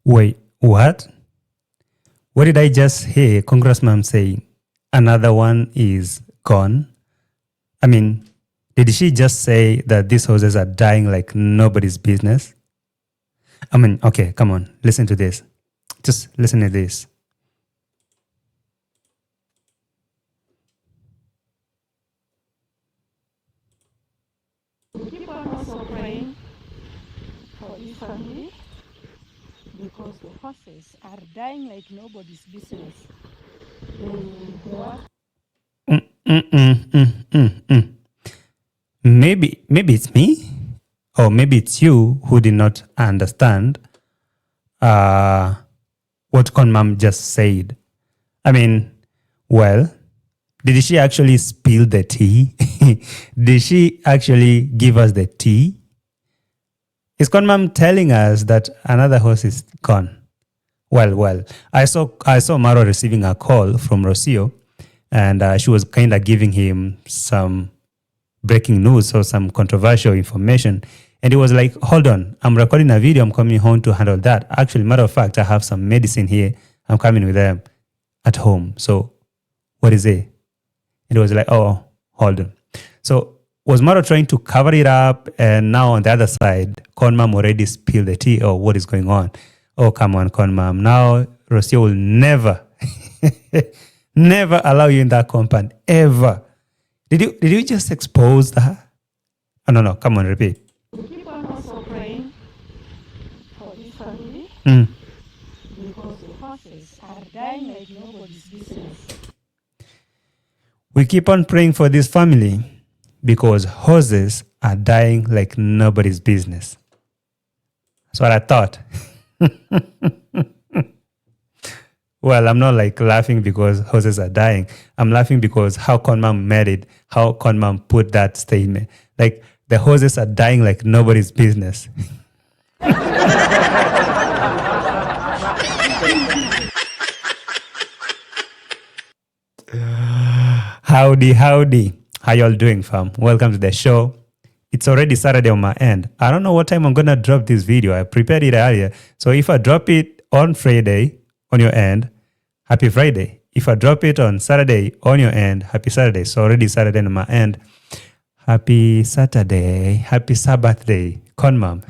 Wait, what? What did I just hear Congressman say? Another one is gone? I mean, did she just say that these horses are dying like nobody's business? I mean, okay, come on, listen to this. Just listen to this. Keep on also praying for this family because the horses are dying like nobody's business. Maybe it's me, or maybe it's you who did not understand what Conmum just said. I mean, well, did she actually spill the tea? Did she actually give us the tea? Is Conmum telling us that another horse is gone? Well, I saw Marwa receiving a call from Rocio, and she was kind of giving him some breaking news or some controversial information. And he was like, hold on, I'm recording a video, I'm coming home to handle that. Actually, matter of fact, I have some medicine here. I'm coming with them at home. So what is it? And it was like, oh, hold on. So was Marwa trying to cover it up? And now on the other side, Conmum already spilled the tea. Oh, what is going on? Oh, come on, Conmum. Now Rocio will never, never allow you in that compound, ever. Did you just expose that? Oh, no, come on, repeat. Keep on also praying for this family because the horses are dying like nobody's business. We keep on praying for this family because horses are dying like nobody's business. That's what I thought. Well, I'm not like laughing because horses are dying. I'm laughing because how Conmum made it, how Conmum put that statement. Like the horses are dying like nobody's business. Howdy. How y'all doing, fam? Welcome to the show. It's already Saturday on my end. I don't know what time I'm going to drop this video. I prepared it earlier. So if I drop it on Friday on your end, happy Friday. If I drop it on Saturday on your end, happy Saturday. So already Saturday on my end. Happy Saturday. Happy Sabbath day. Conmum.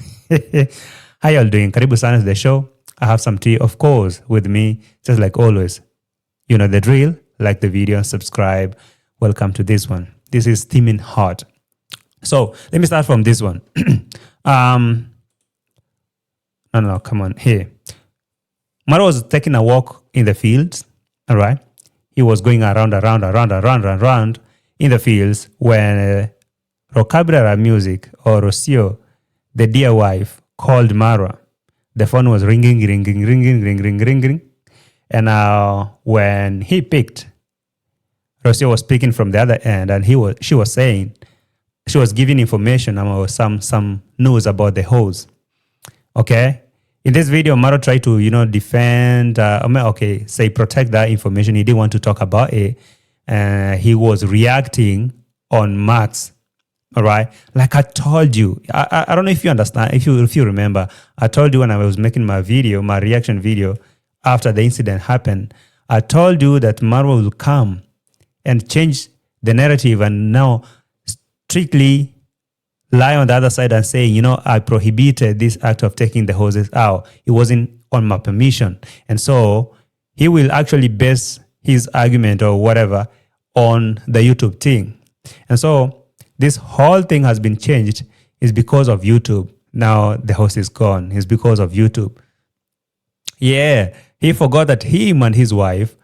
How y'all doing? Karibu sana to the show. I have some tea, of course, with me, just like always. You know the drill. Like the video and subscribe. Welcome to this one. This is steaming hot. So let me start from this one. No, come on. Here. Marwa was taking a walk in the fields. All right. He was going around in the fields when Rocabrera Music or Rocio, the dear wife, called Marwa. The phone was ringing. And when he picked, Rocio was speaking from the other end, and she was giving information about some news about the hose. Okay, in this video, Marwa tried to defend, protect that information. He didn't want to talk about it. He was reacting on Max. All right, like I told you, I don't know if you understand, if you remember, I told you when I was making my reaction video. After the incident happened, I told you that Marwa will come and change the narrative and now strictly lie on the other side and say, I prohibited this act of taking the hoses out. It wasn't on my permission. And so he will actually base his argument or whatever on the YouTube thing. And so this whole thing has been changed is because of YouTube. Now the hose is gone. It's because of YouTube. Yeah. He forgot that him and his wife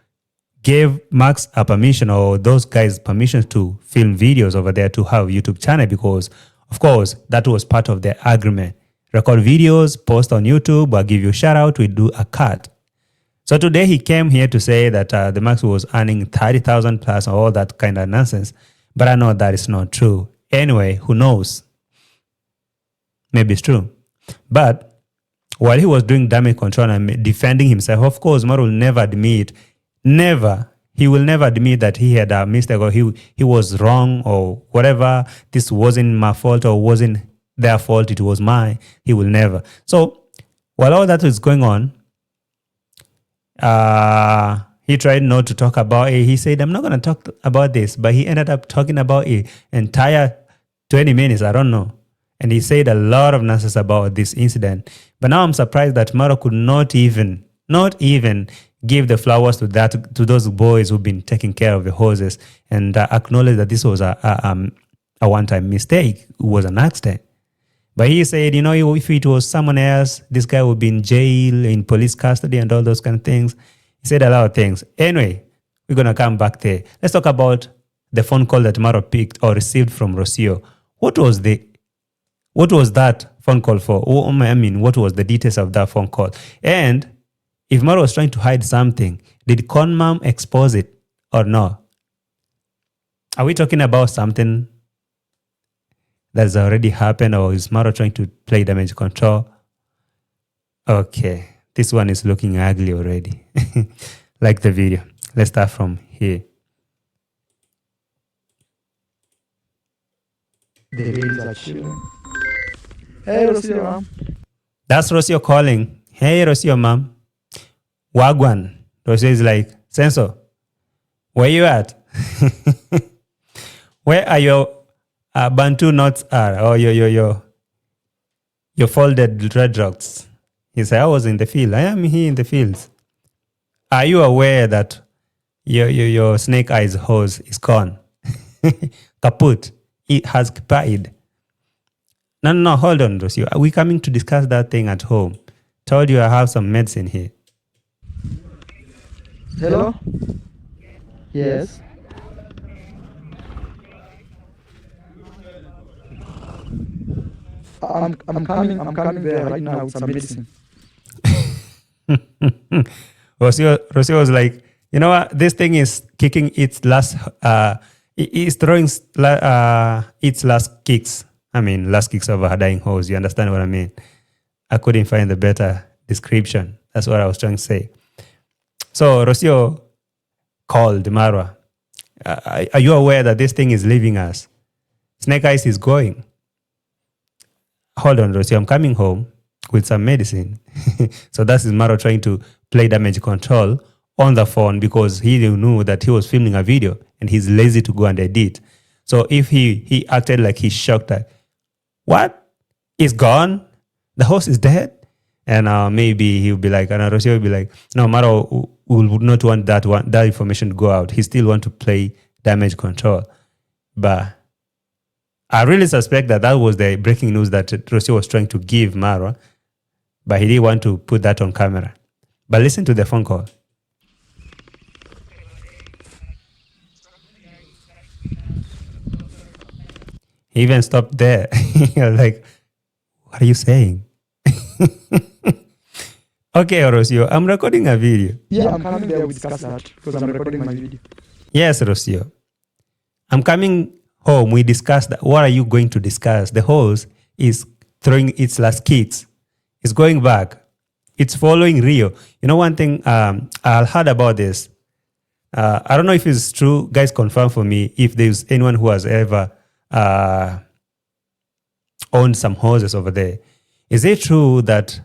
gave Max a permission or those guys permission to film videos over there to have YouTube channel because, of course, that was part of their agreement. Record videos, post on YouTube, or give you a shout out, we do a cut. So today he came here to say that the Max was earning 30,000 plus or all that kind of nonsense. But I know that is not true. Anyway, who knows? Maybe it's true. But while he was doing damage control and defending himself, of course, Marwa will never admit, he will never admit that he had a mistake or he was wrong or whatever. This wasn't my fault or wasn't their fault, it was mine. He will never. So while all that is going on, He tried not to talk about it. He said, I'm not going to talk about this. But he ended up talking about it entire 20 minutes. I don't know. And he said a lot of nonsense about this incident. But now I'm surprised that Marwa could not even give the flowers to those boys who've been taking care of the horses and acknowledge that this was a one-time mistake. It was an accident. But he said, if it was someone else, this guy would be in jail, in police custody and all those kind of things. He said a lot of things. Anyway, we're going to come back there. Let's talk about the phone call that Marwa picked or received from Rocio. What was that phone call for? What was the details of that phone call? And if Marwa was trying to hide something, did Conmum expose it or no? Are we talking about something that's already happened, or is Marwa trying to play damage control? Okay, this one is looking ugly already. Like the video. Let's start from here. The babies are children. Hey, Rocio, ma'am. That's Rocio calling. Hey, Rocio, ma'am. Wagwan. Rocio is like, Senso, where you at? Where are your Bantu nuts are? Or your folded dreadlocks? He said, I was in the field. I am here in the fields. Are you aware that your snake eyes hose is gone? Kaput. It has expired. No, hold on, Rocio. Are we coming to discuss that thing at home? Told you I have some medicine here. Hello? Yes. I'm coming there right now with some medicine. Rocio was like, you know what? This thing is kicking its last. It's throwing its last kicks. Last kicks of a dying horse. You understand what I mean? I couldn't find the better description. That's what I was trying to say. So Rocio called Marwa. Are you aware that this thing is leaving us? Snake Eyes is going. Hold on, Rocio. I'm coming home with some medicine. So that is Marwa trying to play damage control on the phone because he knew that he was filming a video and he's lazy to go and edit. So if he acted like he's shocked that, what? It's gone? The horse is dead? And maybe he'll be like, and Rocio will be like, no, Marwa would not want that information to go out. He still want to play damage control. But I really suspect that was the breaking news that Rocio was trying to give Marwa, but he didn't want to put that on camera. But listen to the phone call. He even stopped there. Like, what are you saying? Okay, Rocio, I'm recording a video. Yeah, I'm coming there. We discuss that because I'm recording my video. Yes, Rocio. I'm coming home. We discussed that. What are you going to discuss? The horse is throwing its last kicks. It's going back. It's following Rio. You know one thing I heard about this. I don't know if it's true. Guys, confirm for me if there's anyone who has ever owned some horses over there. Is it true that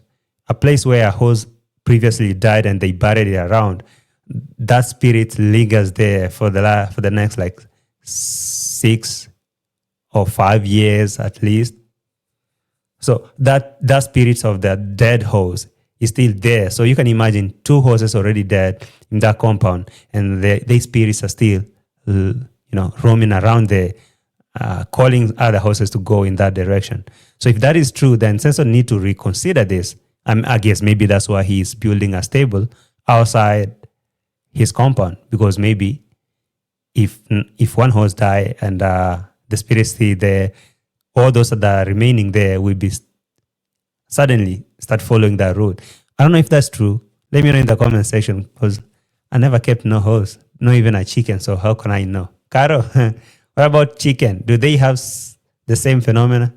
a place where a horse previously died and they buried it around, that spirit lingers there for the next like 6 or 5 years at least? So that spirit of the dead horse is still there. So you can imagine 2 horses already dead in that compound, and their spirits are still, roaming around there, calling other horses to go in that direction. So if that is true, then Senso need to reconsider this. I guess maybe that's why he's building a stable outside his compound, because maybe if one horse die and the spirits stay there, all those that are remaining there will be suddenly start following that route. I don't know if that's true. Let me know in the comment section, because I never kept no horse, not even a chicken. So how can I know? Caro, what about chicken? Do they have the same phenomena?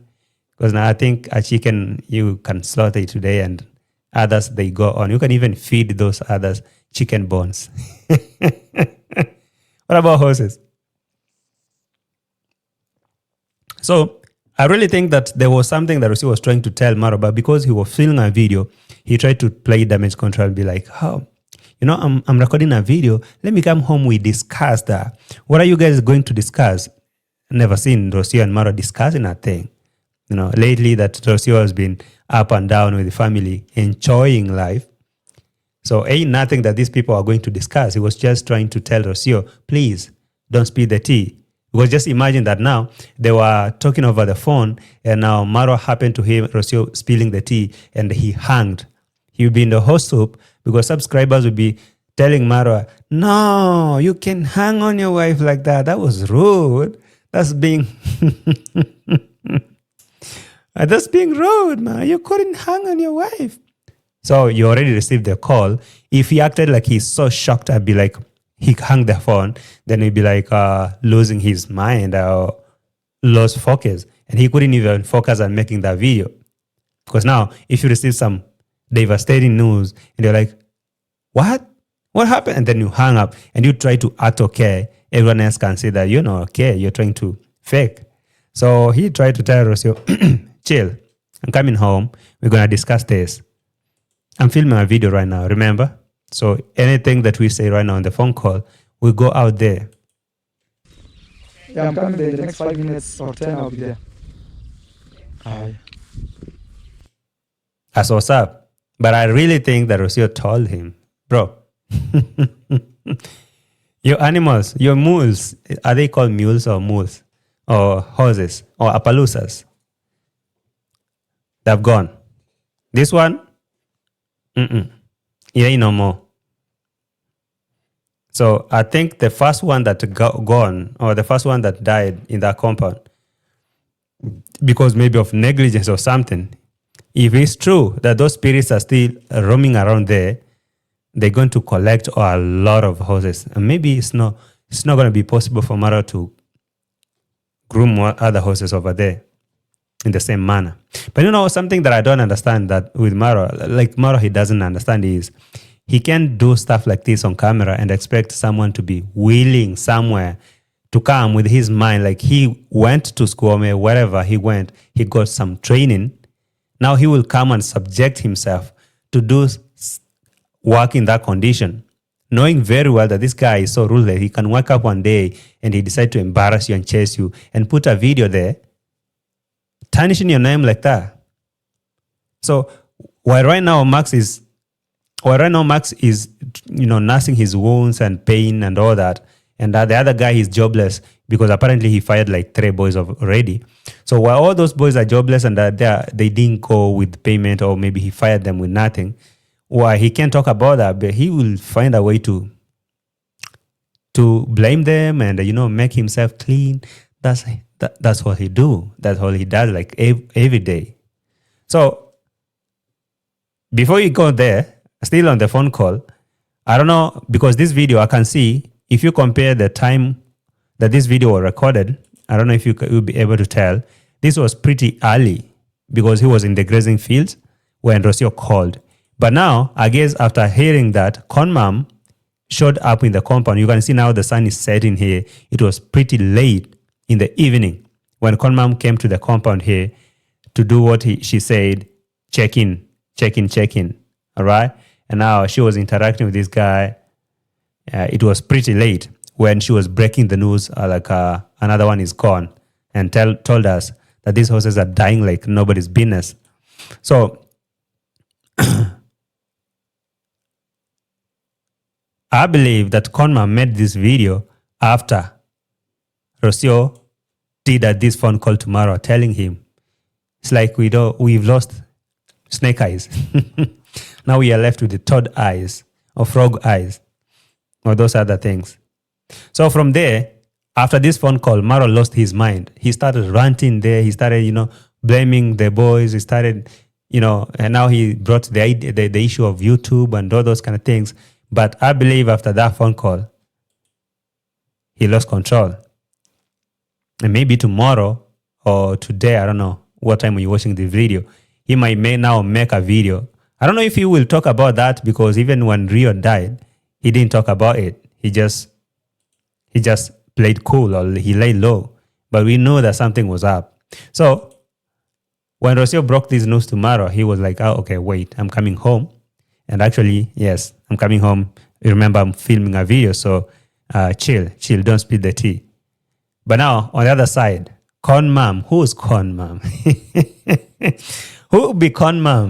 Because now I think a chicken, you can slaughter it today and others, they go on. You can even feed those others chicken bones. What about horses? So I really think that there was something that Rocio was trying to tell Marwa, but because he was filming a video, he tried to play damage control and be like, how? I'm recording a video. Let me come home. We discuss that. What are you guys going to discuss? Never seen Rocio and Marwa discussing a thing. Lately that Rocio has been up and down with the family, enjoying life. So ain't nothing that these people are going to discuss. He was just trying to tell Rocio, please don't spill the tea. Because just imagine that now they were talking over the phone and now Marwa happened to hear Rocio spilling the tea and he hanged. He would be in the hot soup because subscribers would be telling Marwa, no, you can hang on your wife like that. That was rude. That's being that's being rude, man. You couldn't hang on your wife. So you already received the call. If he acted like he's so shocked, I'd be like, he hung the phone, then he'd be like losing his mind or lost focus. And he couldn't even focus on making that video. Because now, if you receive some devastating news and you're like, what? What happened? And then you hang up and you try to act okay. Everyone else can see that you're not okay. You're trying to fake. So he tried to tell Rocio, chill. I'm coming home. We're going to discuss this. I'm filming a video right now, remember? So anything that we say right now on the phone call, we go out there. Yeah, I'm coming there in the next 5 minutes or 10, I'll be there. Aye. That's what's up. But I really think that Rocio told him, bro, your animals, your mules, are they called mules or mules? Or horses or Appaloosas? They've gone. This one, it ain't no more. So I think the first one that gone or the first one that died in that compound because maybe of negligence or something, if it's true that those spirits are still roaming around there, they're going to collect a lot of horses. And maybe it's not going to be possible for Marwa to groom other horses over there in the same manner. But something that I don't understand that with Marwa, like Marwa, he doesn't understand is he can't do stuff like this on camera and expect someone to be willing somewhere to come with his mind. Like he went to school, wherever he went, he got some training. Now he will come and subject himself to do work in that condition, knowing very well that this guy is so ruthless. He can wake up one day and he decide to embarrass you and chase you and put a video there, tarnishing your name like that. So while right now Max is nursing his wounds and pain and all that, and the other guy is jobless because apparently he fired like 3 boys already. So while all those boys are jobless and they didn't go with payment, or maybe he fired them with nothing, why he can't talk about that, but he will find a way to blame them and make himself clean. That's what he do. That's all he does, like every day. So before you go there, still on the phone call, I don't know, because this video I can see, if you compare the time that this video was recorded, I don't know if you'll be able to tell, this was pretty early because he was in the grazing fields when Rocio called. But now, I guess after hearing that, Conmum showed up in the compound. You can see now the sun is setting here. It was pretty late in the evening when Conmum came to the compound here to do what she said, check in. All right? And now she was interacting with this guy. It was pretty late when she was breaking the news, another one is gone, and told us that these horses are dying like nobody's business. So I believe that Conmum made this video after Rocio did this phone call to Marwa telling him, it's like we've lost snake eyes. Now we are left with the third eyes or frog eyes or those other things. So from there, after this phone call, Marwa lost his mind. He started ranting there. He started, blaming the boys. He started, and now he brought the issue of YouTube and all those kind of things. But I believe after that phone call, he lost control. And maybe tomorrow or today, I don't know what time you're watching this video, he may now make a video. I don't know if he will talk about that, because even when Rio died, he didn't talk about it. He just played cool, or he laid low. But we know that something was up. So when Rocio broke this news to Marwa, he was like, oh, okay, wait, I'm coming home. And actually, yes, I'm coming home. You remember I'm filming a video, so chill, don't spill the tea. But now, on the other side, Conmum. Who's Conmum? Who would be Conmum?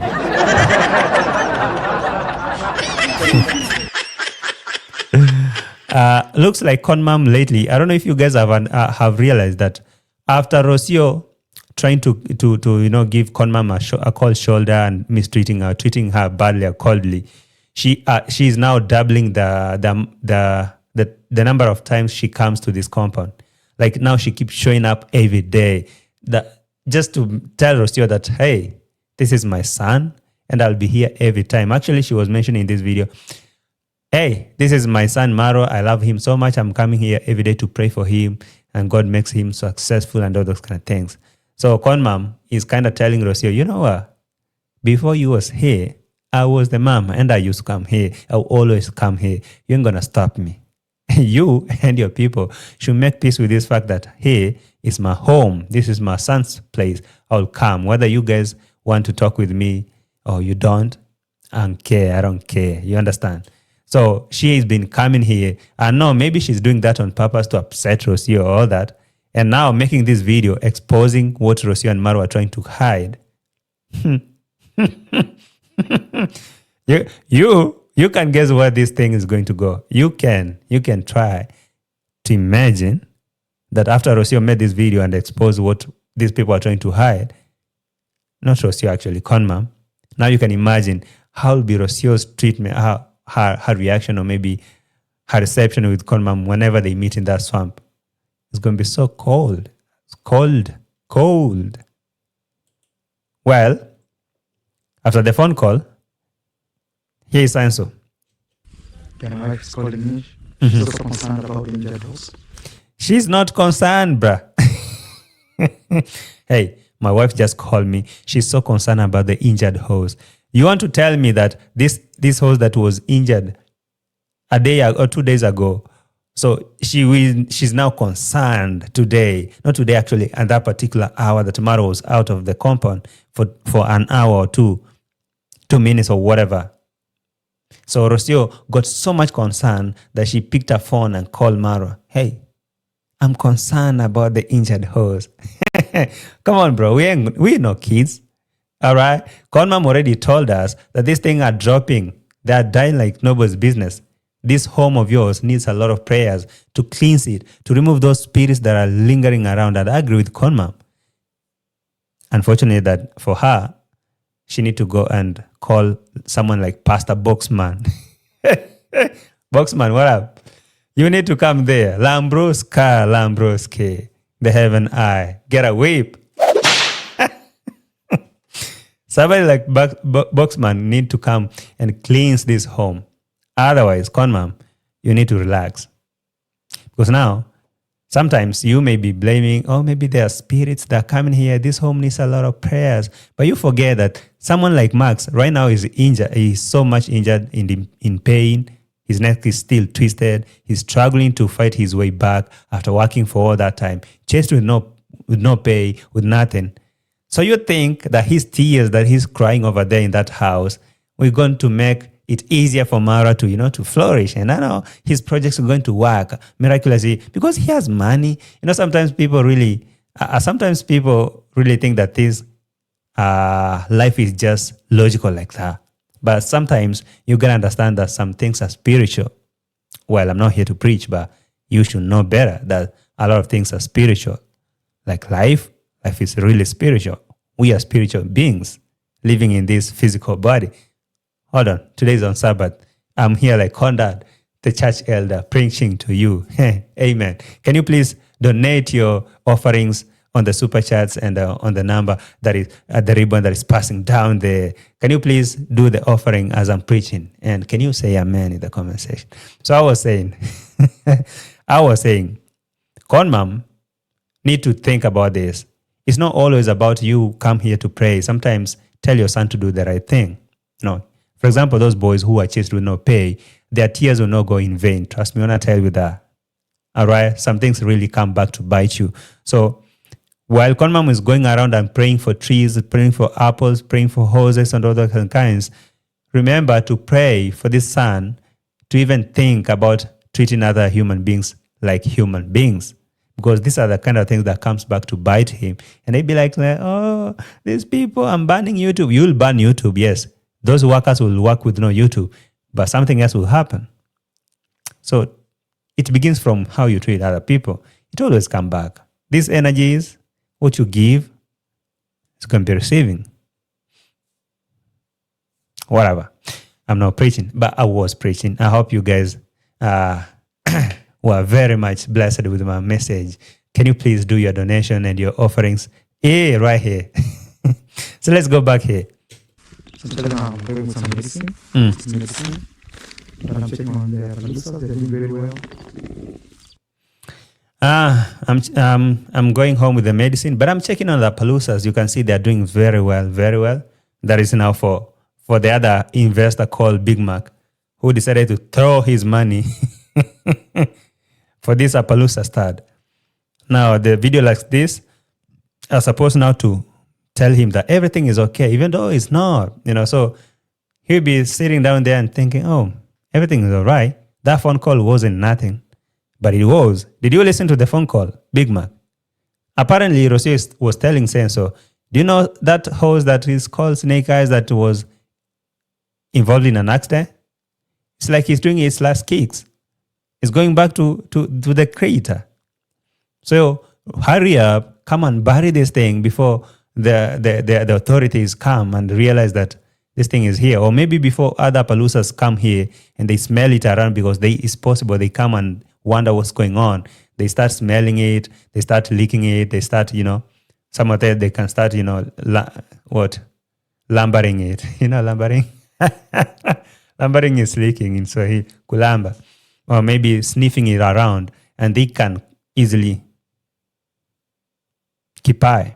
Looks like Conmum lately. I don't know if you guys have realized that after Rocio trying to give Conmum a cold shoulder and treating her badly or coldly, she is now doubling the number of times she comes to this compound. Like now she keeps showing up every day, just to tell Rocio that, hey, this is my son and I'll be here every time. Actually, she was mentioning in this video, hey, this is my son Marwa. I love him so much. I'm coming here every day to pray for him and God makes him successful and all those kind of things. So Conmum is kind of telling Rocio, you know what? Before you was here, I was the mom and I used to come here. I will always come here. You ain't going to stop me. You and your people should make peace with this fact that here is my home. This is my son's place. I'll come. Whether you guys want to talk with me or you don't, I don't care. You understand? So she has been coming here. I know maybe she's doing that on purpose to upset Rocio or all that. And now making this video exposing what Rocio and Marwa are trying to hide. You can guess where this thing is going to go. You can try to imagine that after Rocio made this video and exposed what these people are trying to hide, not Rocio actually, Conmum. Now you can imagine how will be Rocio's treatment, her reaction, or maybe her reception with Conmum whenever they meet in that swamp. It's going to be so cold. It's cold. Well, after the phone call, here is Anso. Yeah, my wife is calling me. She's also concerned about the injured horse. She's not concerned, bruh. Hey, my wife just called me. She's so concerned about the injured horse. You want to tell me that this horse that was injured a day or 2 days ago, so she's now concerned today, not today actually, at that particular hour that Marwa was out of the compound for an hour or 2 minutes or whatever. So Rocio got so much concern that she picked her phone and called Marwa. Hey, I'm concerned about the injured horse. Come on, bro. We ain't no kids. All right? Conmum already told us that these things are dropping. They are dying like nobody's business. This home of yours needs a lot of prayers to cleanse it, to remove those spirits that are lingering around. And I agree with Conmum. Unfortunately, that for her, she need to go and call someone like Pastor Boxman. Boxman, what up? You need to come there. Lambroske, the heaven eye. Get a whip. Somebody like Boxman need to come and cleanse this home. Otherwise, Conmum, you need to relax. Because now, sometimes you may be blaming, oh, maybe there are spirits that are coming here. This home needs a lot of prayers. But you forget that someone like Max right now is injured. He's so much injured in pain. His neck is still twisted. He's struggling to fight his way back after working for all that time. Chased with no pay, with nothing. So you think that his tears that he's crying over there in that house, we're going to make it easier for Marwa to flourish. And I know his projects are going to work miraculously because he has money. Sometimes people really think that this life is just logical like that. But sometimes you gotta understand that some things are spiritual. Well, I'm not here to preach, but you should know better that a lot of things are spiritual. Like life is really spiritual. We are spiritual beings living in this physical body. Hold on, today's on Sabbath. I'm here like Conrad, the church elder, preaching to you. Amen. Can you please donate your offerings on the super chats and on the number that is at the ribbon that is passing down there? Can you please do the offering as I'm preaching? And can you say amen in the comment section? So I was saying, Conmum need to think about this. It's not always about you come here to pray. Sometimes tell your son to do the right thing. No. For example, those boys who are chased with no pay, their tears will not go in vain. Trust me when I tell you that. All right? Some things really come back to bite you. So while Conmum is going around and praying for trees, praying for apples, praying for horses and other kinds, remember to pray for this son to even think about treating other human beings like human beings, because these are the kind of things that comes back to bite him. And they'd be like, oh, these people, I'm banning YouTube. You'll ban YouTube, yes. Those workers will work with no YouTube, but something else will happen. So it begins from how you treat other people. It always comes back. These energies, what you give, is going to be receiving. Whatever. I'm not preaching, but I was preaching. I hope you guys were very much blessed with my message. Can you please do your donation and your offerings? Right here. So let's go back here. So I'm going with some medicine. Medicine. But I'm checking on their producers. They're doing very well. I'm going home with the medicine, but I'm checking on the Palusas. You can see they're doing very well, very well. That is now for the other investor called Big Mac, who decided to throw his money for this Appaloosa stud. Now, the video like this are supposed now to tell him that everything is okay, even though it's not, so he'll be sitting down there and thinking, oh, everything is all right. That phone call wasn't nothing, but it was. Did you listen to the phone call, Big Mac? Apparently, Rocio was telling Senso, do you know that horse that is called Snake Eyes that was involved in an accident? It's like he's doing his last kicks. He's going back to the creator. So hurry up, come and bury this thing before the authorities come and realize that this thing is here. Or maybe before other Palusas come here and they smell it around, because it's possible they come and wonder what's going on. They start smelling it, they start licking it, they start, some of them they can start, lumbering it. Lumbering? Lumbering is licking in Swahili, kulamba. Or maybe sniffing it around, and they can easily keep eye.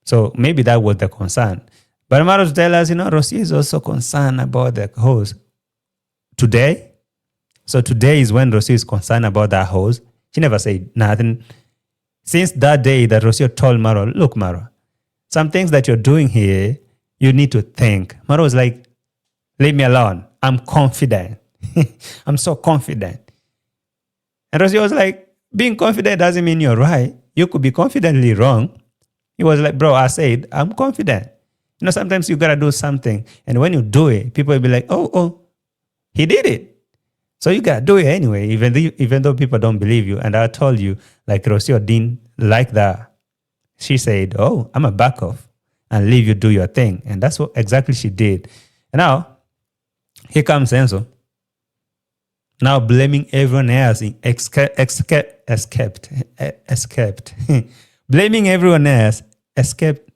So maybe that was the concern. But Marwa to tell us, Rocio is also concerned about the hose. Today, so today is when Rocio is concerned about that hose. She never said nothing. Since that day that Rocio told Marwa, look, Marwa, some things that you're doing here, you need to think. Marwa was like, leave me alone. I'm confident. I'm so confident. And Rocio was like, being confident doesn't mean you're right. You could be confidently wrong. He was like, bro, I said, I'm confident. Sometimes you got to do something. And when you do it, people will be like, oh, he did it. So you got to do it anyway, even though people don't believe you. And I told you, like Rocio didn't like that. She said, oh, I'm a back off and leave you do your thing. And that's what exactly she did. And now, here comes Enzo. Now blaming everyone else, escaped. Blaming everyone else, escaped.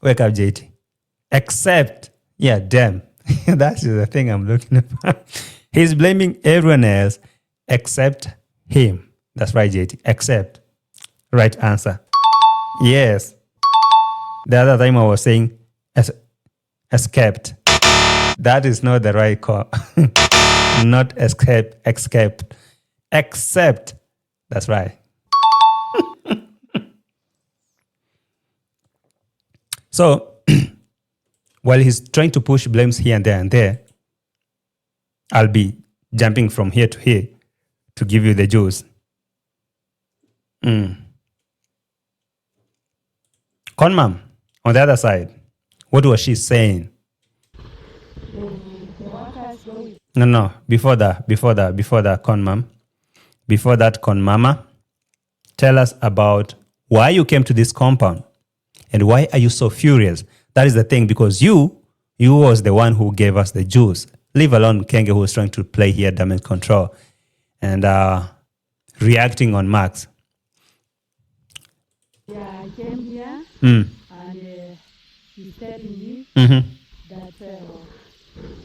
Wake up, JT. Except, damn. That's the thing I'm looking for. He's blaming everyone else except him. That's right, JT. Except. Right answer. Yes. The other time I was saying escaped. That is not the right call. Not escape. Except. That's right. So, while he's trying to push blames here and there, I'll be jumping from here to here to give you the juice. Conmum, on the other side, what was she saying? No, before that, Conmum. Before that, Conmama, tell us about why you came to this compound and why are you so furious? That is the thing, because you was the one who gave us the juice. Leave alone Kenge, who was trying to play here damage control and reacting on Max. Yeah, I came here and he said to me that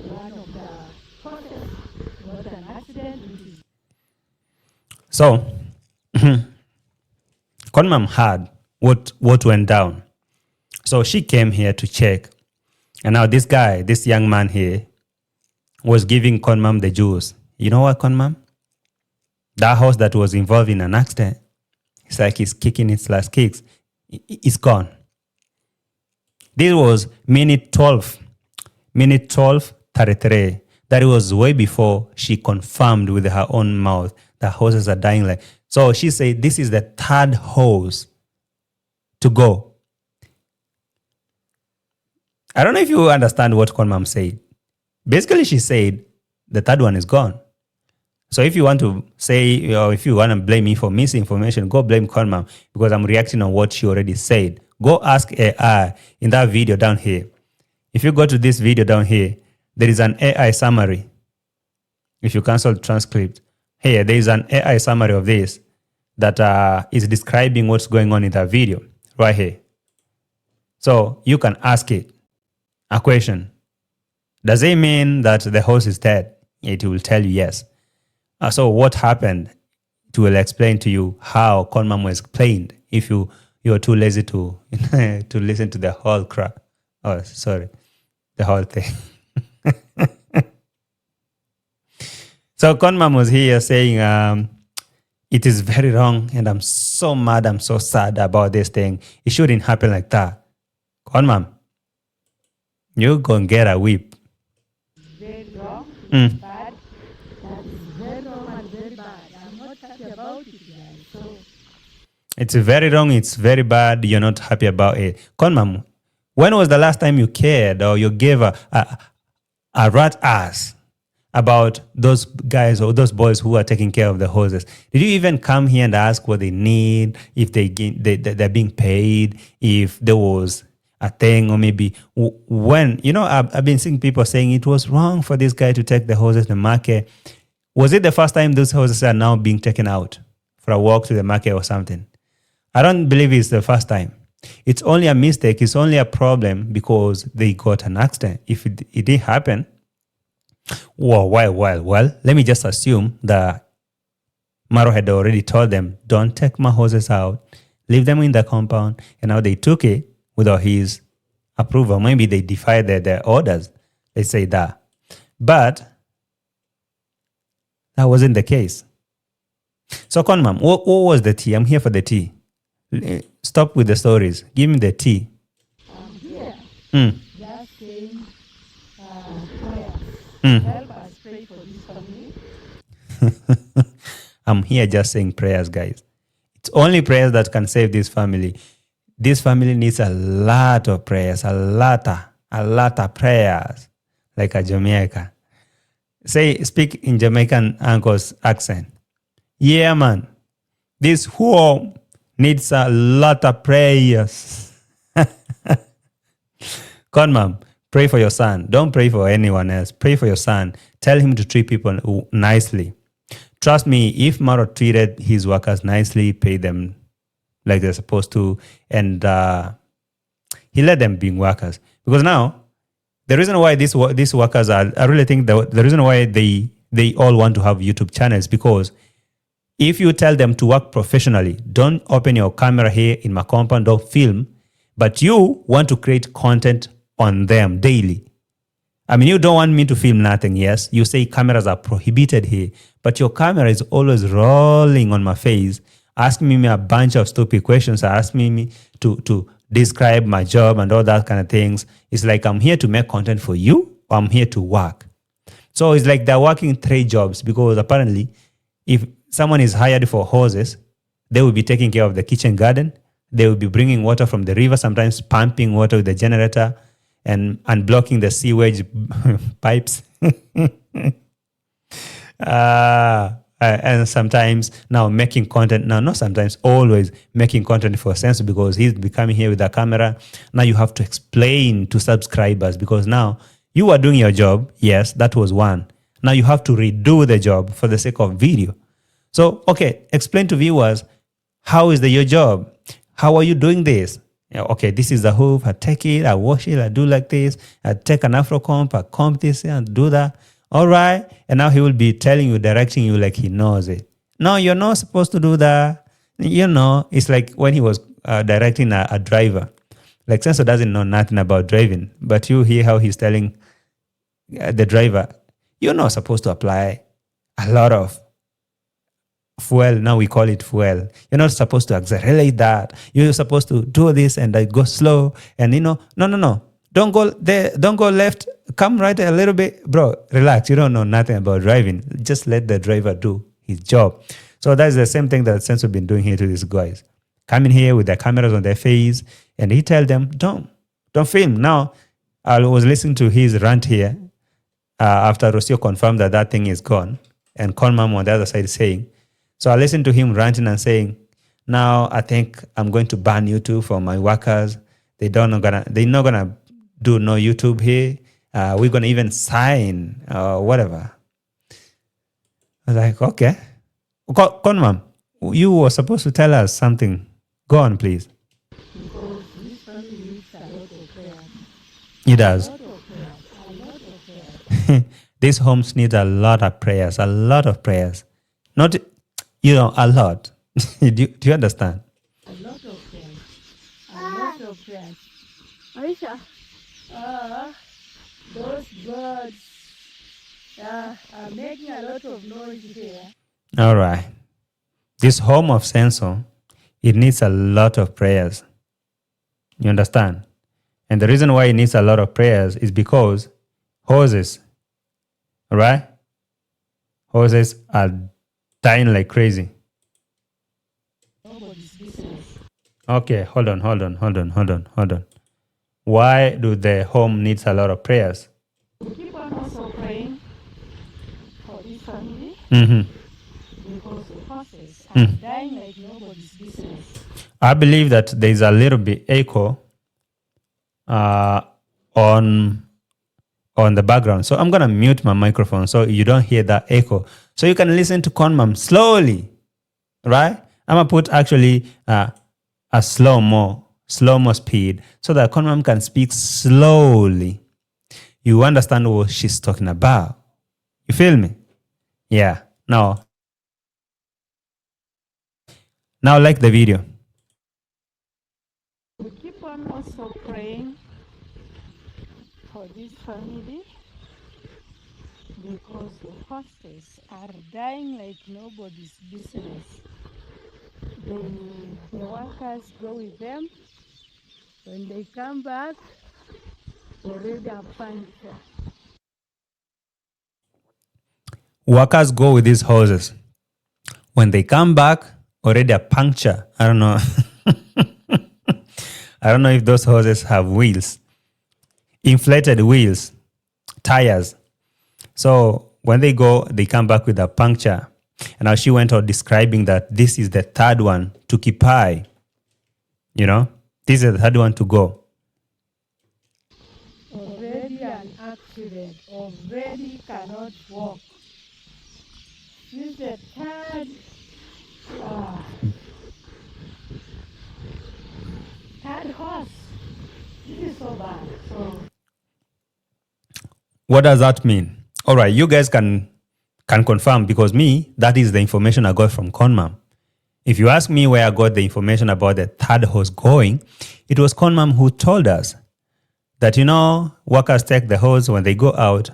one of the causes was an accident. So, Conmum heard what went down. So she came here to check. And now this young man here, was giving Conmum the juice. You know what, Conmum? That horse that was involved in an accident, it's like he's kicking its last kicks. It's gone. This was minute 12:33. That it was way before she confirmed with her own mouth that horses are dying. Like, so she said this is the third horse to go. I don't know if you understand what Conmum said. Basically, she said the third one is gone. So if you want to say, or if you want to blame me for misinformation, go blame Conmum, because I'm reacting on what she already said. Go ask AI in that video down here. If you go to this video down here, there is an AI summary. If you cancel the transcript, here, there is an AI summary of this that is describing what's going on in that video right here. So you can ask it a question. Does it mean that the horse is dead? It will tell you yes. So what happened? It will explain to you how Conmum was explained if you're too lazy to to listen to the whole crap. Oh, sorry. The whole thing. So Conmum was here saying, it is very wrong and I'm so mad, I'm so sad about this thing. It shouldn't happen like that. Conmum, you gonna get a whip. Very wrong, it's bad. That is very wrong and very bad. I'm not happy about it, guys. So It's very wrong, it's very bad, you're not happy about it. Conmum, when was the last time you cared or you gave a rat ass about those guys or those boys who are taking care of the horses? Did you even come here and ask what they need, if they're being paid, if there was a thing, or maybe when, I've been seeing people saying it was wrong for this guy to take the horses to the market. Was it the first time those horses are now being taken out for a walk to the market or something? I don't believe it's the first time. It's only a mistake. It's only a problem because they got an accident. If it didn't happen, well, let me just assume that Marwa had already told them, don't take my horses out, leave them in the compound, and now they took it without his approval. Maybe they defied their orders. They say that. But that wasn't the case. So Conmum, what was the tea? I'm here for the tea. Stop with the stories. Give me the tea. I'm here just saying Mm. help us pray for this family. I'm here just saying prayers, guys. It's only prayers that can save this family. This family needs a lot of prayers, a lot of prayers, like a Jamaican. Speak in Jamaican uncle's accent. Yeah, man. This home needs a lot of prayers. Conmum, pray for your son. Don't pray for anyone else. Pray for your son. Tell him to treat people nicely. Trust me, if Marwa treated his workers nicely, paid them like they're supposed to, and he let them be workers. Because now, the reason why these workers are, I really think the reason why they all want to have YouTube channels, because if you tell them to work professionally, don't open your camera here in my compound, don't film, but you want to create content on them daily. I mean, you don't want me to film nothing, yes? You say cameras are prohibited here, but your camera is always rolling on my face, asking me a bunch of stupid questions, asking me to describe my job and all that kind of things. It's like I'm here to make content for you, or I'm here to work. So it's like they're working 3 jobs, because apparently if someone is hired for horses, they will be taking care of the kitchen garden. They will be bringing water from the river, sometimes pumping water with the generator and blocking the sewage pipes. And sometimes now making content, now not sometimes, always making content for Sense, because he's becoming here with a camera. Now you have to explain to subscribers, because now you are doing your job. Yes, that was one. Now you have to redo the job for the sake of video. So, okay, explain to viewers, how is your job? How are you doing this? Okay, this is the hoof. I take it, I wash it, I do like this. I take an Afro comp, I comp this and do that. All right. And now he will be telling you, directing you like he knows it. No, you're not supposed to do that. It's like when he was directing a driver. Like Sensor doesn't know nothing about driving, but you hear how he's telling the driver, you're not supposed to apply a lot of fuel. Now we call it fuel. You're not supposed to accelerate that. You're supposed to do this and go slow. And no. Don't go there. Don't go left come right a little bit. Bro, relax. You don't know nothing about driving. Just let the driver do his job. So that's the same thing that Senso been doing here to these guys. Coming here with their cameras on their face, and he tell them, don't film. Now, I was listening to his rant here after Rocio confirmed that that thing is gone, and Conmum on the other side saying, so I listened to him ranting and saying, now I think I'm going to ban YouTube for my workers. They're not gonna do no YouTube here. We're gonna even sign whatever. I was like, okay. Conmum, you were supposed to tell us something. Go on, please. Because this family needs a lot of prayers. It does. A lot of prayers. A lot of prayers. These homes need a lot of prayers. A lot of prayers. Not, a lot. do you understand? A lot of prayers. A lot of prayers. Aisha, those birds are making a lot of noise here. All right. This home of Senso, it needs a lot of prayers. You understand? And the reason why it needs a lot of prayers is because horses, all right? Horses are dying like crazy. Nobody's business. Okay, hold on. Why do the home needs a lot of prayers? We keep on also praying for this family because the horses are dying like nobody's business. I believe that there is a little bit echo on the background. So I'm going to mute my microphone so you don't hear that echo. So you can listen to Conmum slowly, right? I'm going to put actually a slow-mo speed so that Conmum can speak slowly. You understand what she's talking about. You feel me? Yeah. Now like the video. We keep on also praying for this family because the horses are dying like nobody's business. The workers go with them. When they come back, they already have puncture. Workers go with these horses. When they come back, already a puncture. I don't know. I don't know if those horses have wheels. Inflated wheels, tires. So when they go, they come back with a puncture. And now she went on describing that this is the third one to occupy. This is the third one to go. Already an accident. Already cannot walk. This is the third horse. This is so bad. So What does that mean? All right, you guys can confirm because me, that is the information I got from Conmum. If you ask me where I got the information about the third horse going, it was Conmum who told us that, workers take the horse when they go out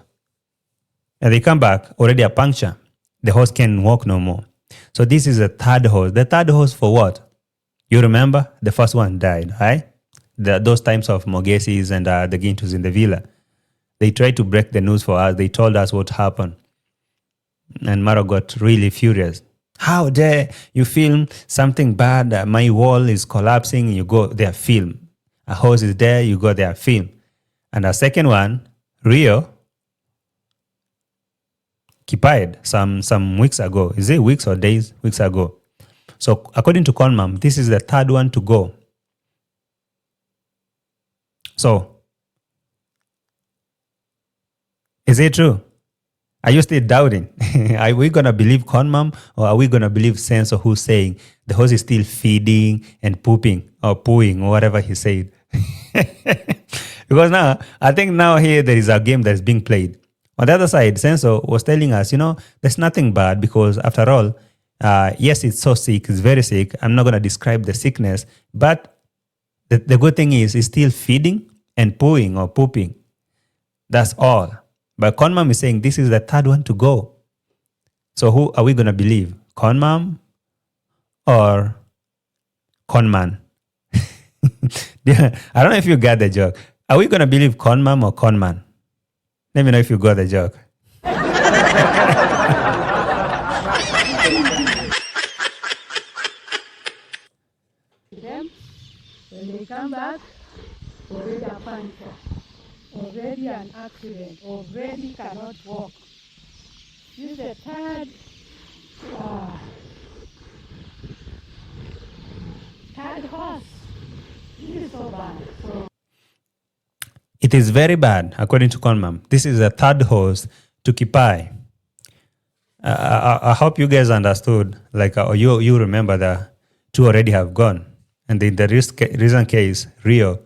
and they come back, already a puncture. The horse can't walk no more. So this is the third horse. The third horse for what? You remember? The first one died, right? Those times of Mogesis and the Gintus in the villa. They tried to break the news for us. They told us what happened. And Marwa got really furious. How dare you film something bad? My wall is collapsing. You go there, film. A horse is there. You go there, film. And the second one, Rio, occupied some weeks ago. Is it weeks or days? Weeks ago. So according to Conmum, this is the third one to go. So, is it true? Are you still doubting? Are we going to believe Conmum or are we going to believe Senso who's saying the horse is still feeding and pooping or pooing or whatever he said? Because now, I think now here there is a game that's being played. On the other side, Senso was telling us, there's nothing bad because after all, yes, it's so sick, it's very sick. I'm not going to describe the sickness, but the good thing is it's still feeding and pooing or pooping. That's all. But Conmum is saying this is the third one to go. So who are we going to believe? Conmum or Conman? I don't know if you got the joke. Are we going to believe Conmum or Conman? Let me know if you got the joke. Them, when they come back, already a puncture, already an accident, already cannot walk. This is the third horse. This is so bad. So It is very bad, according to Conmum. This is the third horse to Kipai. I hope you guys understood, like, you remember the two already have gone. And in the recent case, Rio,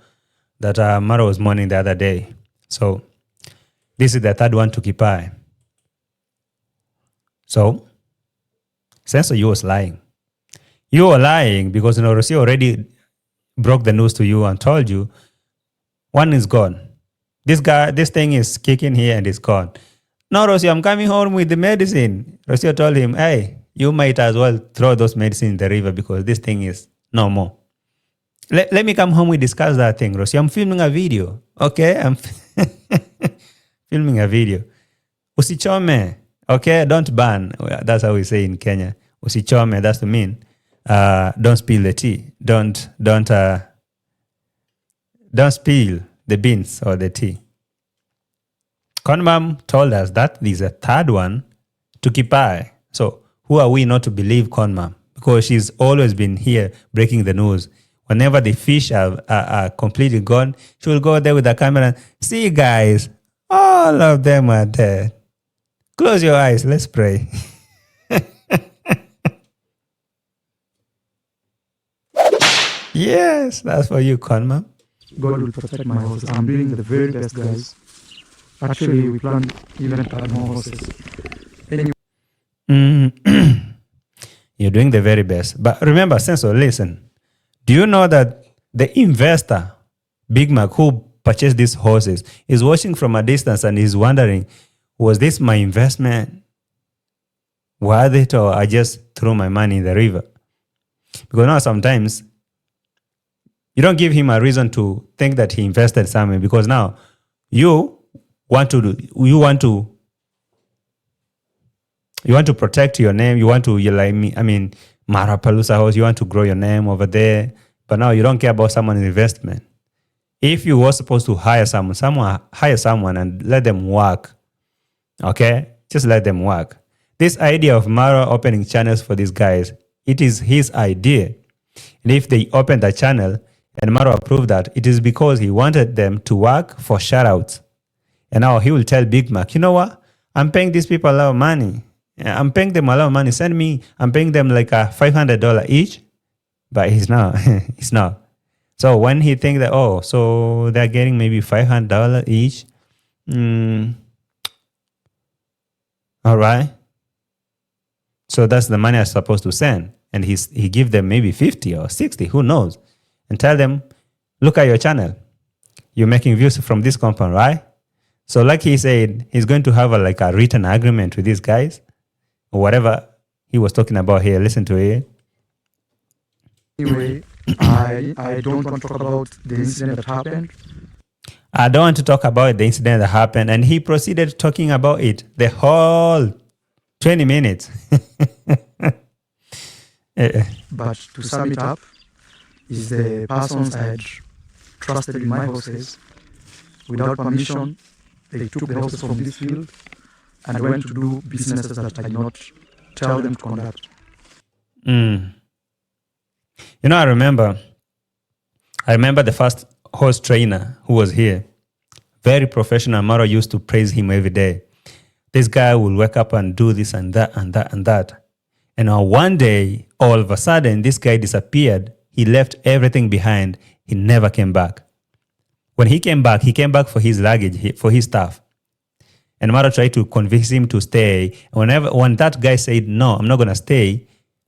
that Marwa was mourning the other day. So this is the third one to Kipai. So, Sensor, you was lying. You were lying because Rocio already broke the news to you and told you one is gone. This thing is kicking here and it's gone. No, Rocio, I'm coming home with the medicine. Rocio told him, hey, you might as well throw those medicine in the river because this thing is no more. Let me come home, we discuss that thing, Rocio. I'm filming a video. Okay? I'm filming a video. Usichome. Okay? Don't burn. That's how we say in Kenya. Usichome, that's the mean. Don't spill the tea. Don't spill the beans or the tea. Conmum told us that there's a third one to Kipai. So who are we not to believe Conmum? Because she's always been here breaking the news. Whenever the fish are completely gone, she will go there with the camera and see, guys, all of them are dead. Close your eyes. Let's pray. Yes, that's for you, Conmum. God will protect my horses. I'm doing the very best, guys. Actually, we plan even to add more horses. Anyway. You're doing the very best. But remember, Sensor, listen. Do you know that the investor, Big Mac, who purchased these horses, is watching from a distance and is wondering, was this my investment? Worth it, or I just threw my money in the river? Because now sometimes you don't give him a reason to think that he invested somewhere, because now you want to protect your name. You want to, Marwa Palusa House, you want to grow your name over there, but now you don't care about someone's investment. If you were supposed to hire someone hire someone and let them work. Okay? Just let them work. This idea of Marwa opening channels for these guys, it is his idea. And if they open the channel and Marwa approved that, it is because he wanted them to work for shoutouts. And now he will tell Big Mac, you know what? I'm paying these people a lot of money. I'm paying them a lot of money. I'm paying them like $500 each. But he's not. He's not. So when he thinks that, so they're getting maybe $500 each. All right. So that's the money I'm supposed to send. And he give them maybe 50 or 60, who knows? And tell them, look at your channel. You're making views from this company, right? So like he said, he's going to have a written agreement with these guys. Or whatever he was talking about here. Listen to it. Anyway, I don't want to talk about the incident that happened. I don't want to talk about the incident that happened. And he proceeded talking about it the whole 20 minutes. But to sum it up, is the persons I had trusted in my horses. Without permission, they took the horses from this field and went to do businesses that I did not tell them to conduct. I remember the first horse trainer who was here. Very professional. Marwa used to praise him every day. This guy will wake up and do this and that and that and that. And now one day, all of a sudden, this guy disappeared. He left everything behind. He never came back. When he came back for his luggage, for his stuff. And Marwa tried to convince him to stay. When that guy said, no, I'm not going to stay,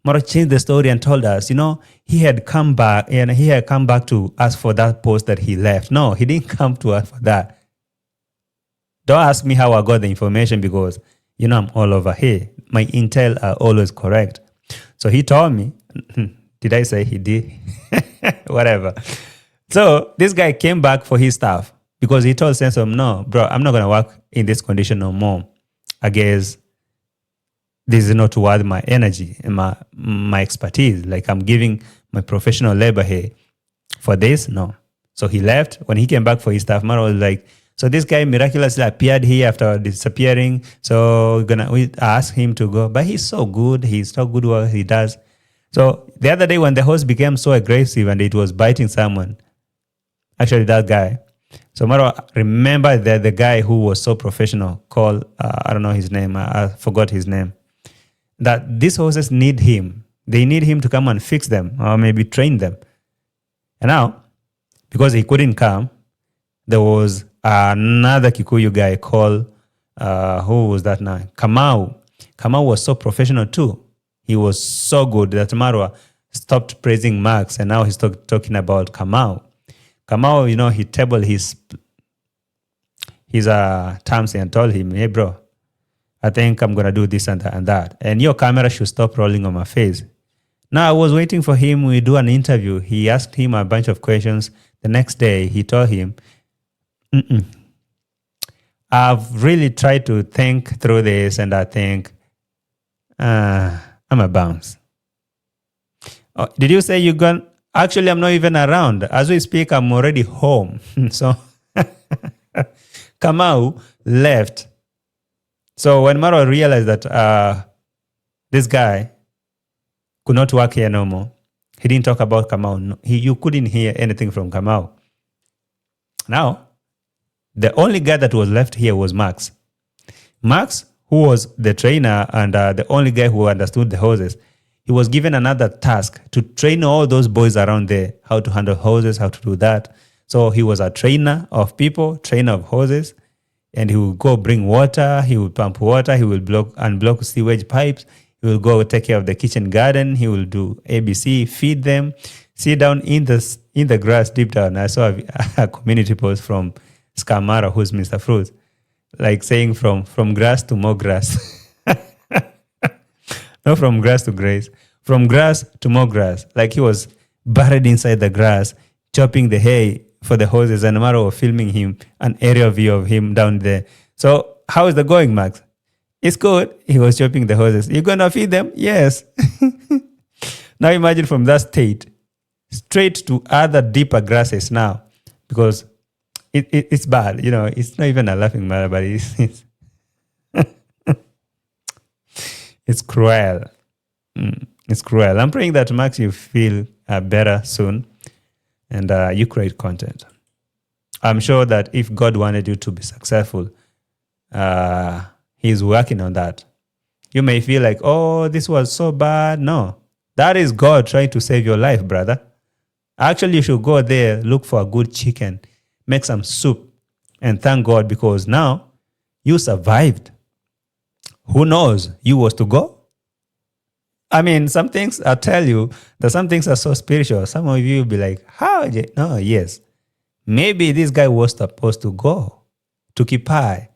Marwa changed the story and told us, he had come back and he had come back to ask for that post that he left. No, he didn't come to us for that. Don't ask me how I got the information because, I'm all over here. My intel are always correct. So he told me, did I say he did? Whatever. So this guy came back for his stuff because he told Sensor, no, bro, I'm not going to work in this condition no more. I guess this is not worth my energy and my expertise. Like, I'm giving my professional labor here for this. No. So he left. When he came back for his stuff, Marwa was like, so this guy miraculously appeared here after disappearing. So we asked him to go. But he's so good. He's so good what he does. So the other day when the host became so aggressive and it was biting someone, actually that guy. So Marwa, remember that the guy who was so professional called, I don't know his name. I forgot his name. That these horses need him. They need him to come and fix them or maybe train them. And now, because he couldn't come, there was another Kikuyu guy called, who was that now? Kamau. Kamau was so professional too. He was so good that Marwa stopped praising Max and now he's talking about Kamau. Kamau, he tabled his terms and told him, hey bro, I think I'm going to do this and that. And your camera should stop rolling on my face. Now, I was waiting for him. We do an interview. He asked him a bunch of questions. The next day, he told him, I've really tried to think through this, and I think I'm a bounce. Oh, did you say you're gone? Actually, I'm not even around. As we speak, I'm already home. So Kamau left. So when Marwa realized that this guy could not work here no more, he didn't talk about Kamau. No, you couldn't hear anything from Kamau. Now, the only guy that was left here was Max. Max, who was the trainer and the only guy who understood the horses, he was given another task to train all those boys around there, how to handle horses, how to do that. So he was a trainer of people, trainer of horses. And he will go bring water, he will pump water, he will unblock sewage pipes, he will go take care of the kitchen garden, he will do ABC, feed them, sit down in the grass deep down. I saw a community post from Scamara, who's Mr. Fruit, like saying from grass to more grass. Not from grass to grace, from grass to more grass. Like he was buried inside the grass, chopping the hay for the horses, and Marwa filming him, an aerial view of him down there. So how is the going, Max? It's good. He was chopping the horses. You going to feed them? Yes. Now imagine from that state, straight to other deeper grasses now, because it's bad. It's not even a laughing matter, but it's cruel. It's cruel. I'm praying that, Max, you feel better soon. And you create content. I'm sure that if God wanted you to be successful, He's working on that. You may feel like, oh, this was so bad. No, that is God trying to save your life, brother. Actually, you should go there, look for a good chicken, make some soup, and thank God because now you survived. Who knows? You was to go. I mean, some things, I'll tell you that some things are so spiritual. Some of you will be like, how? No, yes. Maybe this guy was supposed to go to Kipai,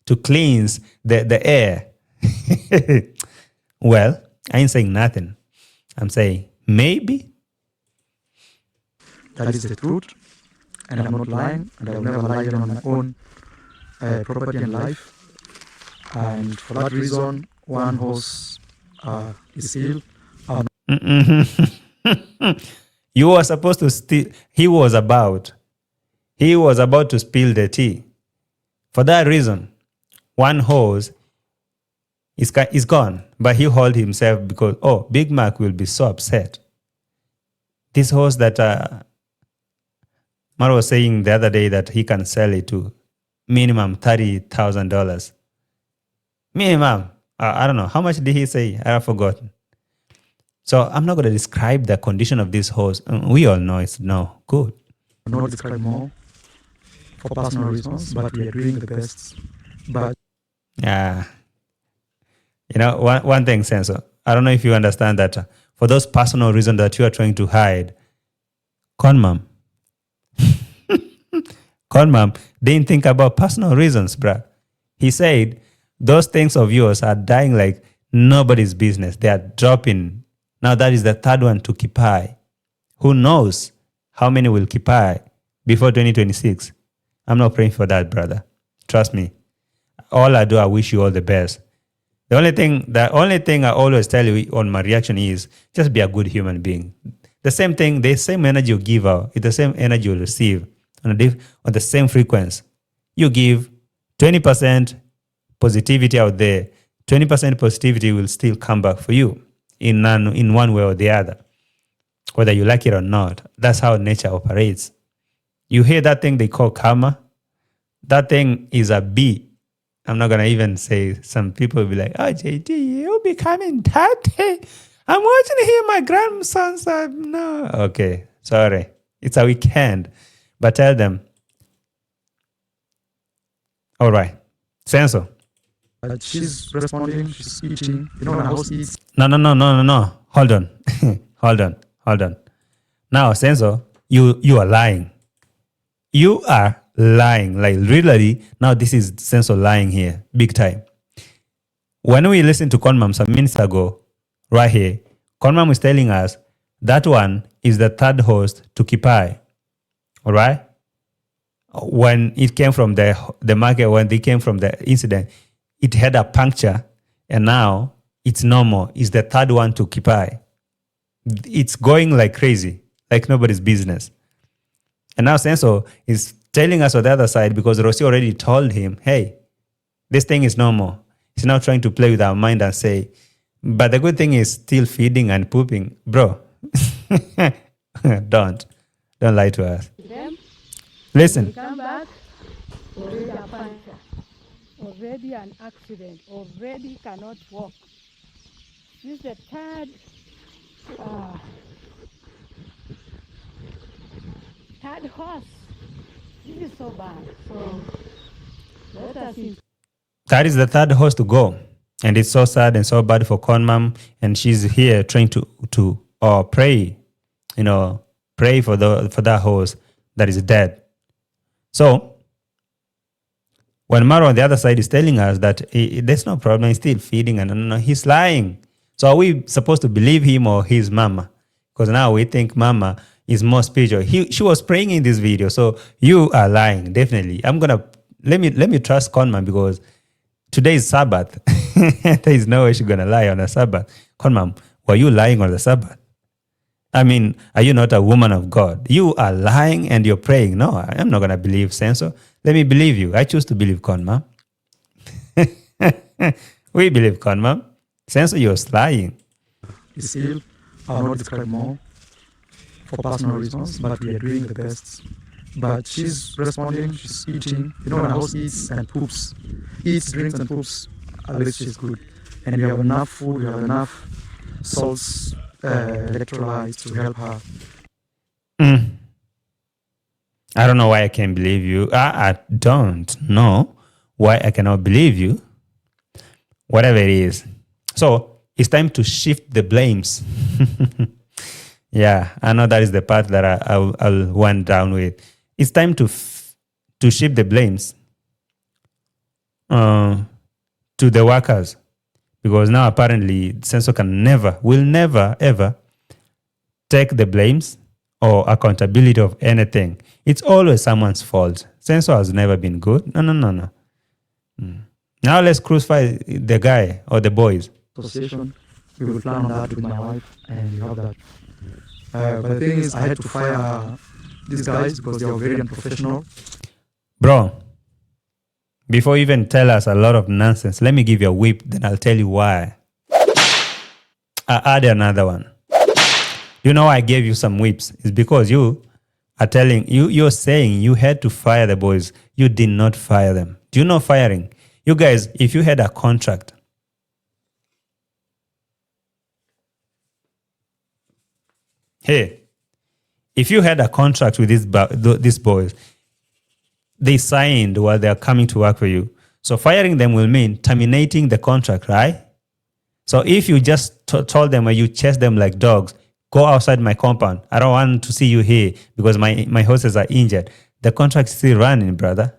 to cleanse the air. Well, I ain't saying nothing. I'm saying maybe. That is the truth. And I'm not lying. And I will never lie on my own property and life. And for that reason, one horse is ill. You were supposed to steal. He was about to spill the tea. For that reason, one horse is gone. But he held himself because, Big Mac will be so upset. This horse that Marwa was saying the other day that he can sell it to minimum $30,000. Minimum. I don't know. How much did he say? I have forgotten. So I'm not going to describe the condition of this horse. We all know it's no good. I'm not describe more for personal reasons, but we are doing the best. But yeah, one thing, Sensor. I don't know if you understand that for those personal reasons that you are trying to hide, Conmum didn't think about personal reasons, bruh. He said those things of yours are dying like nobody's business. They are dropping. Now that is the third one to Kipai. Who knows how many will Kipai before 2026? I'm not praying for that, brother. Trust me. All I do, I wish you all the best. The only thing I always tell you on my reaction is just be a good human being. The same thing, the same energy you give out, it's the same energy you receive on the same frequency. You give 20% positivity out there, 20% positivity will still come back for you in one way or the other, whether you like it or not. That's how nature operates. You hear that thing they call karma? That thing is a bee. I'm not going to even say, some people will be like, oh, JD, you'll be coming 30. I'm watching here my grandsons. No. Okay, sorry. It's a weekend. But tell them, all right, Senso. She's responding, she's eating. You know when a house eats? No. Hold on. Hold on. Now, Senso, you are lying. You are lying. Like, really, now this is Senso lying here, big time. When we listened to Conmum some minutes ago, right here, Conmum is telling us that one is the third host to Kipai. All right? When it came from the market, when they came from the incident, it had a puncture, and now it's normal. It's the third one to Kipai. It's going like crazy, like nobody's business. And now Senso is telling us on the other side, because Rocio already told him, hey, this thing is normal. He's now trying to play with our mind and say, but the good thing is still feeding and pooping. Bro, don't lie to us. Listen. Come back, already a puncture, already an accident, already cannot walk. This is the third horse. This is so bad. So let us see. That is the third horse to go. And it's so sad and so bad for Conmum. And she's here trying to pray, pray for that horse that is dead. So when Marwa on the other side is telling us that there's no problem, he's still feeding, and he's lying. So are we supposed to believe him or his mama? Because now we think mama is more spiritual. She was praying in this video, so you are lying, definitely. Let me trust Conmum, because today is Sabbath. There is no way she's gonna lie on a Sabbath. Conmum, were you lying on the Sabbath? I mean, are you not a woman of God? You are lying and you're praying. No, I'm not gonna believe Senso. Let me believe you. I choose to believe Conmum. We believe Conmum. Senso, you're lying. Is ill. I'll not describe more for personal reasons, but we are doing the best. But she's responding, she's eating. You know when a house eats and poops, eats, drinks and poops, at least she's good. And we have enough food, we have enough salts, electrolytes to help her. I don't know why I can't believe you. I don't know why I cannot believe you. Whatever it is. So it's time to shift the blames. Yeah, I know that is the part that I'll went down with. It's time to shift the blames to the workers, because now apparently Senso will never ever take the blames or accountability of anything. It's always someone's fault. Senso has never been good. No. Now let's crucify the guy or the boys. Association, we will plan on that with my wife, and we have that. But the thing is, I had to fire these guys because they are very unprofessional. Bro, before you even tell us a lot of nonsense, let me give you a whip, then I'll tell you why. I added another one. You know I gave you some whips. It's because you are you're saying you had to fire the boys. You did not fire them. Do you know firing? You guys, if you had a contract, hey, if you had a contract with these boys, they signed while they are coming to work for you. So firing them will mean terminating the contract, right? So if you just told them or you chase them like dogs, go outside my compound. I don't want to see you here because my horses are injured. The contract is still running, brother.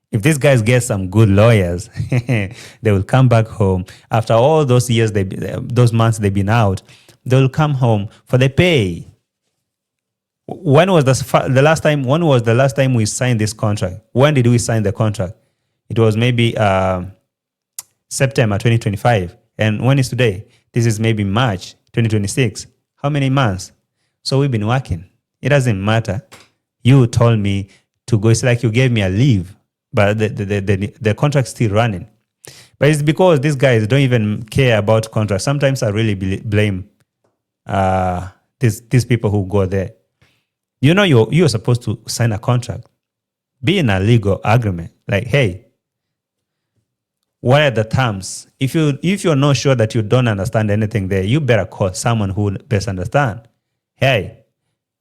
If these guys get some good lawyers, they will come back home. After all those years, those months they've been out, they will come home for the pay. When was the last time? When was the last time we signed this contract? When did we sign the contract? It was maybe September 2025. And when is today? This is maybe March 2026. How many months? So we've been working. It doesn't matter. You told me to go. It's like you gave me a leave, but the contract's still running. But it's because these guys don't even care about contracts. Sometimes I really blame these people who go there. You know, you're supposed to sign a contract. Be in a legal agreement. Like, hey, what are the terms? If you're not sure that you don't understand anything there, you better call someone who best understand. Hey,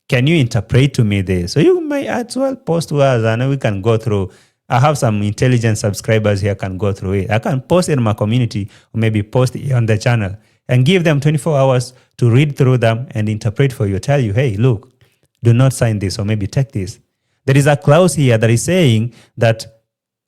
can you interpret to me this? So you may as well post to us and we can go through. I have some intelligent subscribers here can go through it. I can post it in my community or maybe post it on the channel and give them 24 hours to read through them and interpret for you. Tell you, hey, look, do not sign this or maybe take this. There is a clause here that is saying that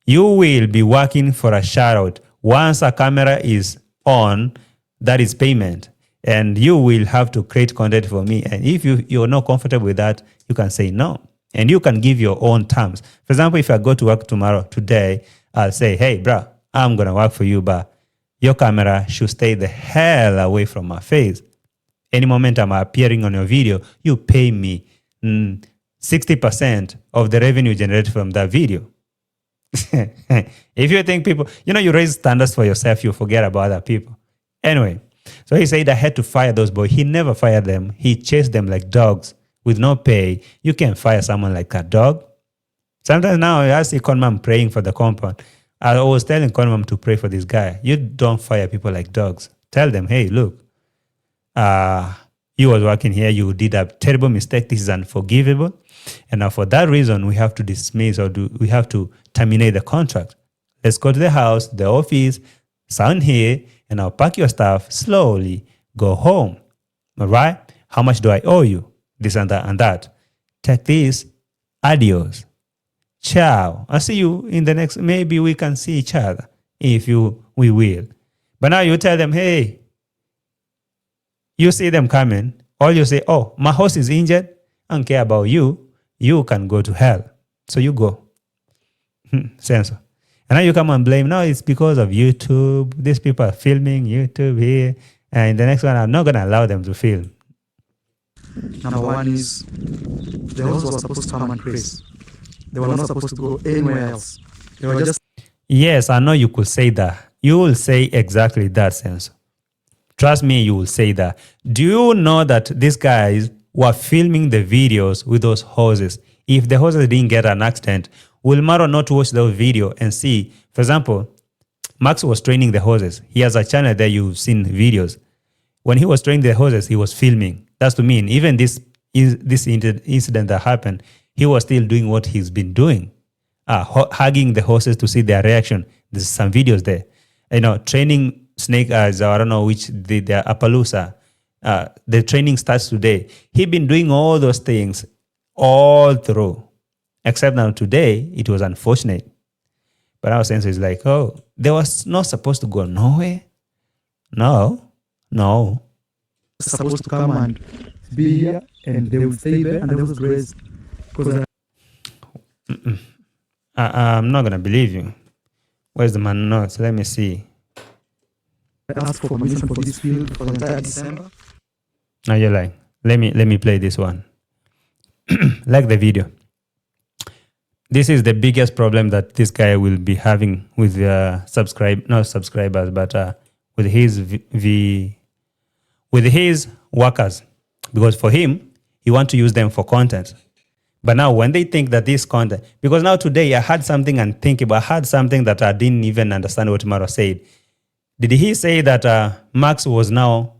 you will be working for a shout out. Once a camera is on, that is payment. And you will have to create content for me. And if you're not comfortable with that, you can say no. And you can give your own terms. For example, if I go to work today, I'll say, hey, bro, I'm going to work for you, but your camera should stay the hell away from my face. Any moment I'm appearing on your video, you pay me 60% of the revenue generated from that video. If you think people, you raise standards for yourself, you forget about other people. Anyway, so he said I had to fire those boys. He never fired them. He chased them like dogs with no pay. You can't fire someone like a dog. Sometimes now I see Conmum praying for the compound. I was telling Conmum to pray for this guy. You don't fire people like dogs. Tell them, hey, look, you was working here. You did a terrible mistake. This is unforgivable. And now for that reason, we have to dismiss or we have to terminate the contract. Let's go to the house, the office, sign here, and I'll pack your stuff slowly. Go home. All right? How much do I owe you? This and that and that. Take this. Adios. Ciao. I'll see you in the next. Maybe we can see each other we will. But now you tell them, hey, you see them coming. Or you say, oh, my horse is injured. I don't care about you. You can go to hell. So you go. Censor. And now you come and blame. No, it's because of YouTube. These people are filming YouTube here. And the next one, I'm not going to allow them to film. Number one is the host was supposed to come and praise. They were not supposed to go anywhere else. They were just... Yes, I know you could say that. You will say exactly that, Censor. Trust me, you will say that. Do you know that these guys were filming the videos with those horses? If the horses didn't get an accident, will Marwa not watch those video and see? For example, Max was training the horses. He has a channel there, you've seen videos. When he was training the horses, he was filming. That's to mean, even this incident that happened, he was still doing what he's been doing. Hugging the horses to see their reaction. There's some videos there. Training snake eyes, or I don't know which, the Appaloosa. The training starts today. He's been doing all those things all through. Except now today, it was unfortunate. But our sense is like, oh, they was not supposed to go nowhere. No. Supposed to come and be here, and they will stay there, and they will grace. Because I'm not gonna believe you. Where's the man notes? Let me see. I asked for permission for this field for the entire December. Now you're like, let me play this one. Like the video. This is the biggest problem that this guy will be having with not subscribers, but with his with his workers, because for him, he wants to use them for content. But now when they think that this content, because now today I had something and think about, I had something that I didn't even understand what Marwa said. Did he say that Max was now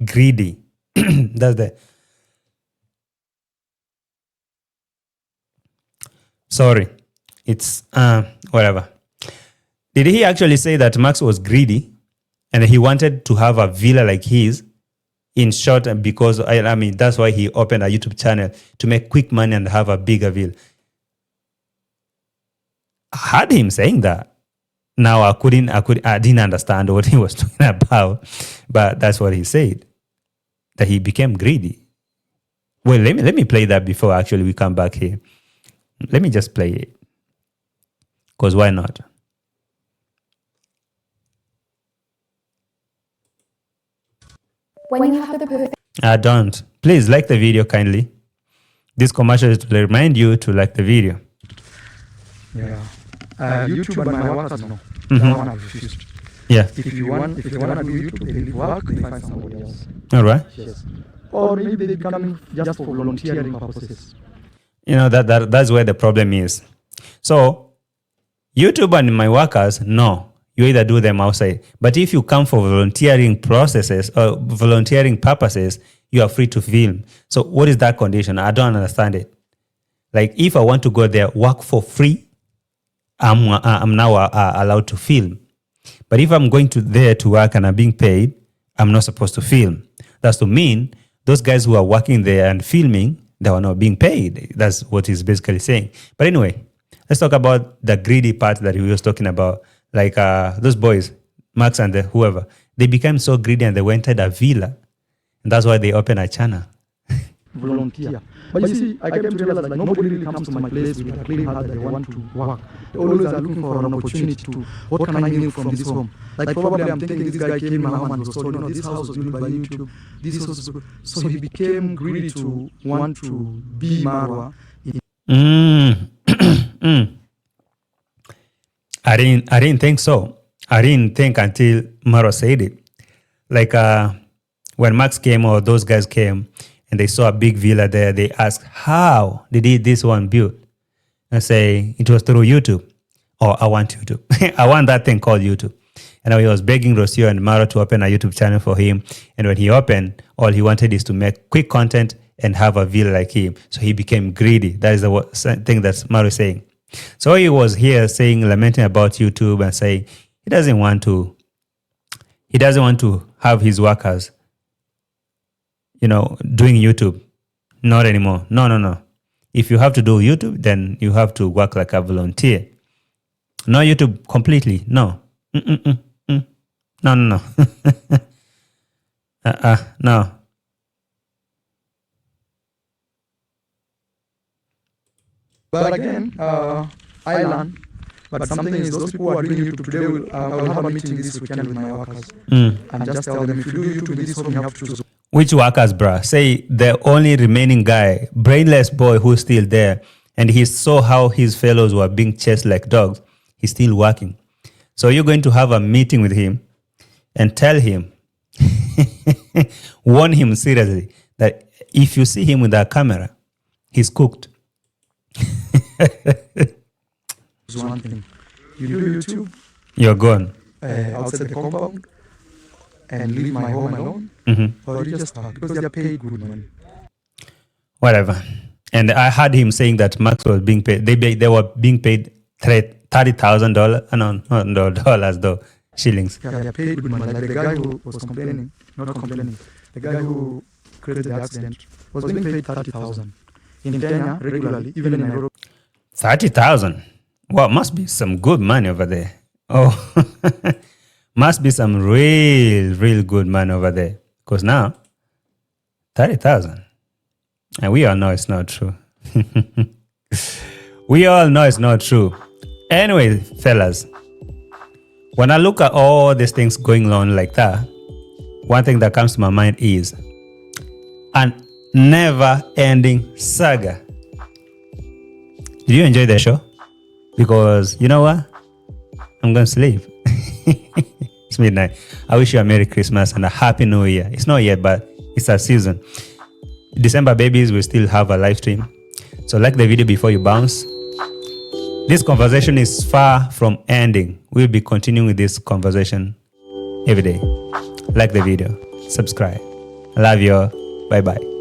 greedy? That's the... Sorry, it's whatever. Did he actually say that Max was greedy and he wanted to have a villa like his? In short, because I mean, that's why he opened a YouTube channel, to make quick money and have a bigger villa. I heard him saying that. Now I didn't understand what he was talking about, but that's what he said, that he became greedy. Well, let me play that before actually we come back here. Let me just play it. Because why not? When you have the perfect I don't. Please like the video kindly. This commercial is to remind you to like the video. Yeah. YouTube and my workers, no. Mhm. That one I refused. Yeah. If you want to do YouTube, they leave work, they find somebody else. All right. Yes. Or maybe they become just for volunteering purposes. You know, that's where the problem is. So, YouTube and my workers, no. You either do them outside. But if you come for volunteering processes or volunteering purposes, you are free to film. So what is that condition? I don't understand it. Like if I want to go there, work for free, I'm now allowed to film. But if I'm going to there to work and I'm being paid, I'm not supposed to film. That's to mean those guys who are working there and filming, they are not being paid. That's what he's basically saying. But anyway, let's talk about the greedy part that he was talking about. Like those boys, Max and whoever, they became so greedy and they rented a villa. And that's why they opened a channel. Volunteer. But you see, I came to realize that like, nobody really comes to my place with a clean heart that they want to work. They always are looking for an opportunity to, what can I gain from this home? Like probably I'm thinking this guy came in my home and was told, this house was built by YouTube. This was so he became greedy to want to be Marwa. I didn't think so. I didn't think until Marwa said it. Like when Max came or those guys came and they saw a big villa there, they asked, how did this one build? I say, it was through YouTube. Oh, I want YouTube. I want that thing called YouTube. And he was begging Rocio and Marwa to open a YouTube channel for him. And when he opened, all he wanted is to make quick content and have a villa like him. So he became greedy. That is the thing that Marwa is saying. So he was here saying, lamenting about YouTube and saying he doesn't want to have his workers, doing YouTube. Not anymore. No. If you have to do YouTube, then you have to work like a volunteer. No YouTube completely. No. No. No. But again, I learn. But something is, those people who are doing YouTube today, I will have a meeting this weekend with my workers. And just tell them, if you do YouTube in this home, you have to choose. Which workers, bruh? Say the only remaining guy, brainless boy who's still there, and he saw how his fellows were being chased like dogs. He's still working. So you're going to have a meeting with him and tell him, warn him seriously, that if you see him with that camera, he's cooked. One thing. You do YouTube, you're gone. Outside the compound, and leave my home alone, or you just start, because they're paid good money. Whatever. And I heard him saying that Max was being paid. They were being paid $30,000. No, dollars though, shillings. Yeah, they're paid good money. Like the guy who was complaining, not complaining, the guy who created the accident was being paid 30,000 in Kenya regularly, even in Nairobi. 30,000. Well, must be some good money over there. Oh, must be some real good money over there. Because now, 30,000. And we all know it's not true. We all know it's not true. Anyway, fellas, when I look at all these things going on like that, one thing that comes to my mind is an never-ending saga. Did you enjoy the show? Because you know what? I'm going to sleep. It's midnight. I wish you a Merry Christmas and a Happy New Year. It's not yet, but it's a season. December babies will still have a live stream. So like the video before you bounce. This conversation is far from ending. We'll be continuing with this conversation every day. Like the video. Subscribe. I love you all. Bye-bye.